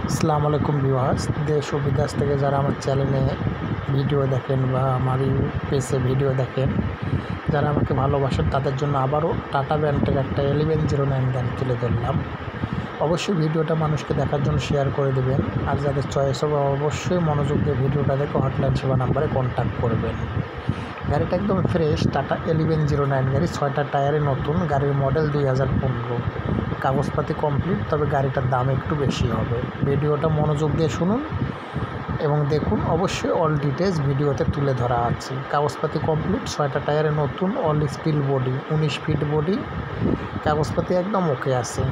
আসসালামু আলাইকুম ভিউয়ার্স, দেশ ও বিদেশ থেকে যারা আমার চ্যানেলে ভিডিও দেখেন বা আমার পেজে ভিডিও দেখেন, যারা আমাকে ভালোবাসেন তাদের জন্য আবারও টাটা ব্র্যান্ডের একটা 1109 গাড়ি তুলে ধরলাম। অবশ্যই ভিডিওটা মানুষকে দেখার জন্য শেয়ার করে দেবেন, আর যাদের চয়েস হবে অবশ্যই মনোযোগ দিয়ে ভিডিওটা দেখে হটলাইন সেবা নাম্বারে কন্ট্যাক্ট করবেন। গাড়িটা একদম ফ্রেশ, টাটা 1109 গাড়ি, 6টা টায়ারে নতুন, গাড়ির মডেল 2015, কাগজপাতি কমপ্লিট, তবে গাড়িটার দাম একটু বেশি হবে। ভিডিওটা মনোযোগ দিয়ে শুনুন এবং দেখুন, অবশ্যই অল ডিটেলস ভিডিওতে তুলে ধরা আছে। কাগজপাতি কমপ্লিট, 6টা টায়ারে নতুন, all steel body, 19 feet body, কাগজপাতি একদম ওকে আছে।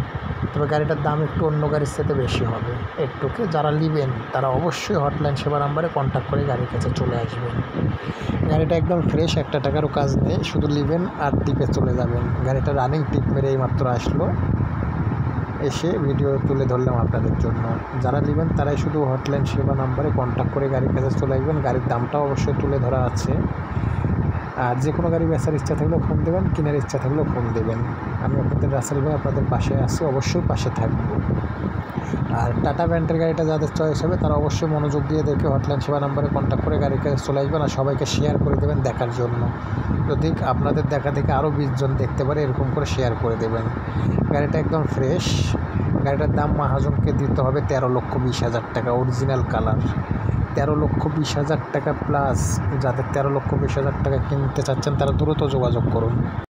তবে গাড়িটার দাম একটু অন্য গাড়ির সাথে বেশি হবে একটুকে। যারা নেবেন তারা অবশ্যই হটলাইন সেবা নাম্বারে কন্ট্যাক্ট করে গাড়ির কাছে চলে আসবেন। গাড়িটা একদম ফ্রেশ, একটা টাকারও কাজ নেই, শুধু নেবেন আর টিপে চলে যাবেন। গাড়িটা রানিং টিপ মেরে এইমাত্র আসলো, এসে ভিডিও তুলে ধরলাম আপনাদের জন্য। যারা নেবেন তারাই শুধু হটলাইন সেবা নাম্বারে কন্ট্যাক্ট করে গাড়ির কাছে চলে আসবেন। গাড়ির দামটাও অবশ্যই তুলে ধরা আছে। আর যে কোনো গাড়ি বেচার ইচ্ছা থাকলেও ফোন দেবেন, কেনার ইচ্ছা থাকলেও ফোন দেবেন। আমি আপনাদের রাসেল ভাই, আপনাদের পাশে আছি, অবশ্যই পাশে থাকবো। আর টাটা ব্র্যান্ডের গাড়িটা যাদের চয়েস হবে তারা অবশ্যই মনোযোগ দিয়ে দেখে হটলাইন সেবা নাম্বারে কন্ট্যাক্ট করে গাড়ির কাছে চলে আসবেন, আর সবাইকে শেয়ার করে দেবেন দেখার জন্য। যদি আপনাদের দেখা দেখে আরও 20 জন দেখতে পারে এরকম করে শেয়ার করে দেবেন। গাড়িটা একদম ফ্রেশ। গাড়িটার দাম মহাজনকে দিতে হবে 13,20,000 টাকা, অরিজিনাল কালার। 13,20,000 টাকা প্লাস। যাদের 13,20,000 টাকা কিনতে চাচ্ছেন তারা দ্রুত যোগাযোগ করুন।